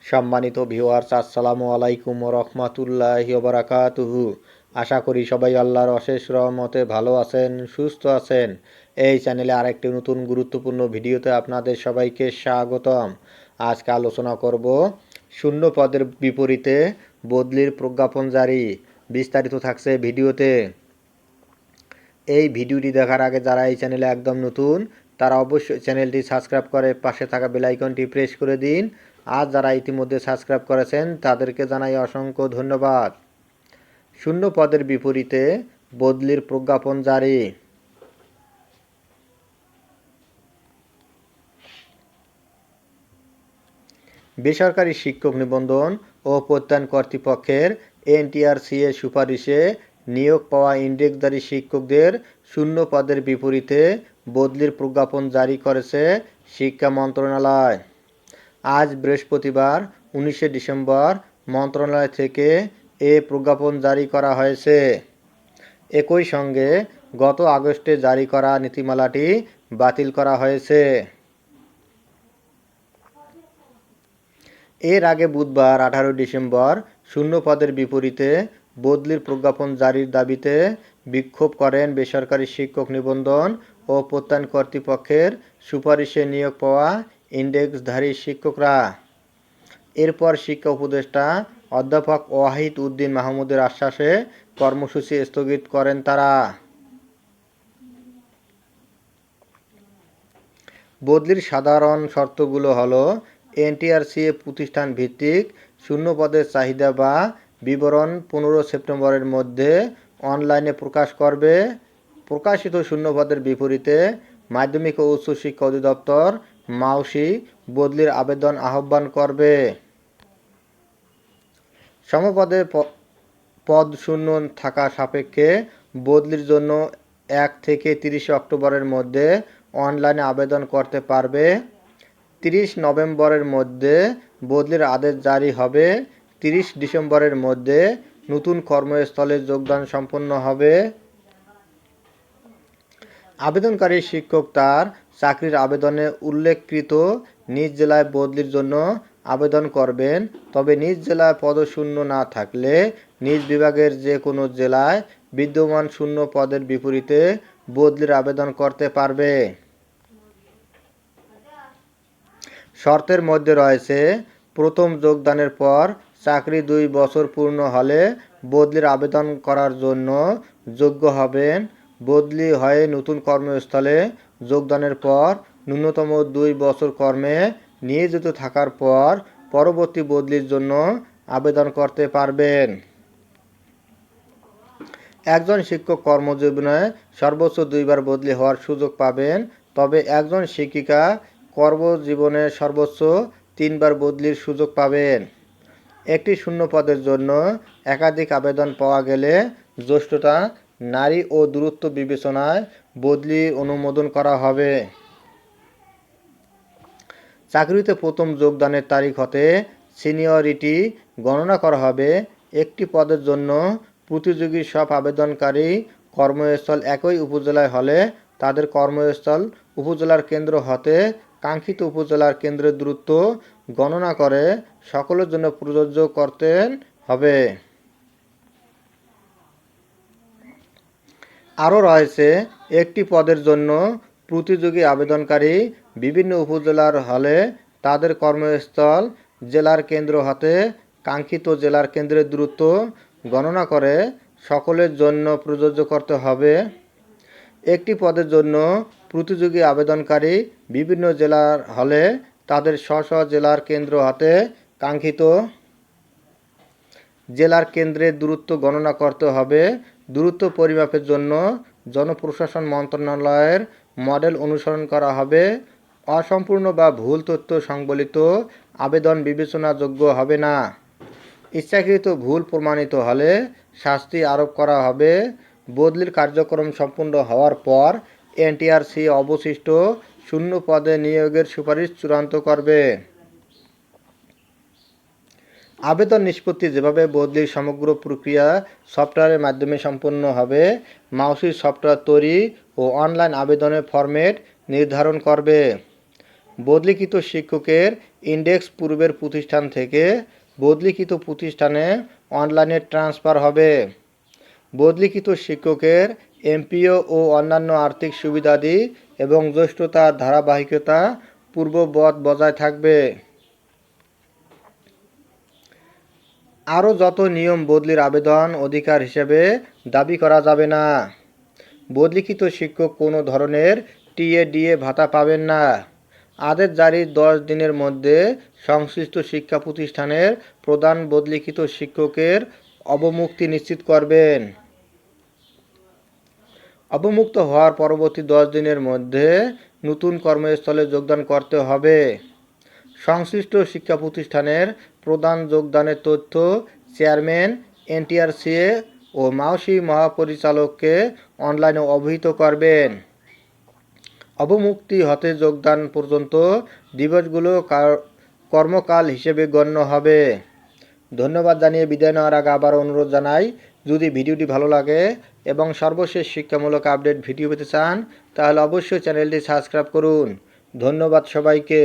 সম্মানিত ভিউয়ার্স, আসসালামু আলাইকুম ওয়া রাহমাতুল্লাহি ওয়া বারাকাতুহু। আশা করি সবাই আল্লাহর অশেষ রহমতে ভালো আছেন, সুস্থ আছেন। এই চ্যানেলে আরেকটি নতুন গুরুত্বপূর্ণ ভিডিওতে আপনাদের সবাইকে স্বাগতম। আজকে আলোচনা করব শূন্য পদের বিপরীতে বদলির প্রজ্ঞাপন জারি। বিস্তারিত থাকছে ভিডিওতে। এই ভিডিওটি দেখার আগে যারা এই চ্যানেলে একদম নতুন তারা অবশ্যই চ্যানেলটি সাবস্ক্রাইব করে পাশে থাকা বেল আইকনটি প্রেস করে দিন। আর যারা ইতিমধ্যে সাবস্ক্রাইব করেছেন তাদেরকে জানাই অসংখ্য ধন্যবাদ। শূন্য পদের বিপরীতে বদলির প্রজ্ঞাপন জারি। বেসরকারি শিক্ষক নিবন্ধন ও প্রত্যয়ন কর্তৃপক্ষের এনটিআরসি এর সুপারিশে নিয়োগ পাওয়া ইনডেক্সধারী শিক্ষকদের শূন্য পদের বিপরীতে বদলির প্রজ্ঞাপন জারি করেছে শিক্ষা মন্ত্রণালয়। আজ বৃহস্পতিবার 19শে ডিসেম্বর মন্ত্রণালয় থেকে এ প্রজ্ঞাপন জারি করা হয়েছে। একই সঙ্গে গত আগস্টে জারি করা নীতিমালাটি বাতিল করা হয়েছে। এর আগে বুধবার 18 ডিসেম্বর শূন্য পদের বিপরীতে বদলির প্রজ্ঞাপন জারির দাবিতে বিক্ষোভ করেন বেসরকারি শিক্ষক নিবন্ধন ও প্রত্যয়ন কর্তৃপক্ষের সুপারিশে নিয়োগ পাওয়া ইনডেক্সধারী শিক্ষকরা। এরপর শিক্ষা উপদেষ্টা অধ্যাপক ওয়াহিদ উদ্দিন মাহমুদের আশ্বাসে কর্মসূচি স্থগিত করেন তারা। বদলির সাধারণ শর্তগুলো হলো এনটিআরসি প্রতিষ্ঠান ভিত্তিক শূন্য পদের চাহিদা বা বিবরণ 15 সেপ্টেম্বরের মধ্যে অনলাইনে প্রকাশ করবে। প্রকাশিত শূন্য পদের বিপরীতে মাধ্যমিক ও উচ্চ শিক্ষা অধিদপ্তর মাউসি বদলির আবেদন আহ্বান করবে। সমপদে পদ শূন্য থাকা সাপেক্ষে বদলির জন্য 1 থেকে 30 অক্টোবরের মধ্যে অনলাইনে আবেদন করতে পারবে। 30 নভেম্বরের মধ্যে বদলির আদেশ জারি হবে। 30 ডিসেম্বরের মধ্যে নতুন কর্মস্থলে যোগদান সম্পন্ন হবে। আবেদনকারী শিক্ষক তার চাকরির আবেদনে উল্লেখকৃত নিজ জেলায় বদলির জন্য আবেদন করবেন। তবে নিজ জেলায় পদশূন্য না থাকলে নিজ বিভাগের যে কোনো জেলায় বিদ্যমান শূন্য পদের বিপরীতে বদলির আবেদন করতে পারবে। শর্তের মধ্যে রয়েছে, প্রথম যোগদানের পর চাকরি 2 বছর পূর্ণ হলে বদলির আবেদন করার জন্য যোগ্য হবেন। বদলি হয়ে নতুন কর্মস্থলে যোগদানের পর ন্যূনতম 2 বছর কর্মে নিয়োজিত থাকার পর পরবর্তী বদলির জন্য আবেদন করতে পারবেন। একজন শিক্ষক কর্মজীবনে সর্বোচ্চ 2 বার বদলি হওয়ার সুযোগ পাবেন। তবে একজন শিক্ষিকা কর্মজীবনে সর্বোচ্চ 3 বার বদলির সুযোগ পাবেন। একটি শূন্য পদের জন্য একাধিক আবেদন পাওয়া গেলে জ্যেষ্ঠতা, নারী ও দূরত্ব বিবেচনায় বদলি অনুমোদন করা হবে। চাকরিতে প্রথম যোগদানের তারিখ হতে সিনিয়রিটি গণনা করা হবে। একটি পদের জন্য প্রতিযোগী সব আবেদনকারী কর্মস্থল একই উপজেলায় হলে তাদের কর্মস্থল উপজেলার কেন্দ্র হতে কাঙ্ক্ষিত উপজেলার কেন্দ্রের দূরত্ব গণনা করে সকলের জন্য প্রযোজ্য করতে হবে। আরও রয়েছে, একটি পদের জন্য প্রতিযোগী আবেদনকারী বিভিন্ন উপজেলার হলে তাদের কর্মস্থল জেলার কেন্দ্র হতে কাঙ্ক্ষিত জেলার কেন্দ্রের দূরত্ব গণনা করে সকলের জন্য প্রযোজ্য করতে হবে। একটি পদের জন্য প্রতিযোগী আবেদনকারী বিভিন্ন জেলার হলে তাদের স্ব জেলার কেন্দ্র হতে কাঙ্ক্ষিত জেলার কেন্দ্রের দূরত্ব গণনা করতে হবে। দূরত্ব পরিমাপের জন্য জনপ্রশাসন মন্ত্রণালয়ের মডেল অনুসরণ করা হবে। অসম্পূর্ণ বা ভুল তথ্য সংবলিত আবেদন বিবেচনাযোগ্য হবে না। ইচ্ছাকৃত ভুল প্রমাণিত হলে শাস্তি আরোপ করা হবে। বদলির কার্যক্রম সম্পূর্ণ হওয়ার পর এনটিআরসি অবশিষ্ট শূন্য পদে নিয়োগের সুপারিশ চূড়ান্ত করবে। আবেদন নিষ্পত্তি যেভাবে বদলির সমগ্র প্রক্রিয়া সফটওয়্যারের মাধ্যমে সম্পন্ন হবে, মাউসির সফটওয়্যার তৈরি ও অনলাইন আবেদনের ফরম্যাট নির্ধারণ করবে। বদলিকৃত শিক্ষকের ইন্ডেক্স পূর্বের প্রতিষ্ঠান থেকে বদলিকৃত প্রতিষ্ঠানে অনলাইনে ট্রান্সফার হবে। বদলিকৃত শিক্ষকের এমপিও ও অন্যান্য আর্থিক সুবিধাদি এবং জ্যেষ্ঠতার ধারাবাহিকতা পূর্ববৎ বজায় থাকবে। আরও যত নিয়ম বদলির আবেদন অধিকার হিসেবে দাবি করা যাবে না। বদলিকৃত শিক্ষক কোনো ধরনের টিএডিএ ভাতা পাবেন না। আদেশ জারির 10 দিনের মধ্যে সংশ্লিষ্ট শিক্ষা প্রতিষ্ঠানের প্রধান বদলিকৃত শিক্ষকের অবমুক্তি নিশ্চিত করবেন। অবমুক্ত হওয়ার পরবর্তী 10 দিনের মধ্যে নতুন কর্মস্থলে যোগদান করতে হবে। সংশ্লিষ্ট শিক্ষা প্রতিষ্ঠানের প্রধান যোগদানের তথ্য চেয়ারম্যান, এনটিআরসিএ ও মাওসি মহাপরিচালককে অনলাইনে অবহিত করবেন। অবমুক্তি হতে যোগদান পর্যন্ত দিবসগুলো কর্মকাল হিসেবে গণ্য হবে। ধন্যবাদ জানিয়ে বিদায় নেওয়ার আগে আবার অনুরোধ জানাই, যদি ভিডিওটি ভালো লাগে এবং সর্বশেষ শিক্ষামূলক আপডেট ভিডিও পেতে চান তাহলে অবশ্যই চ্যানেলটি সাবস্ক্রাইব করুন। ধন্যবাদ সবাইকে।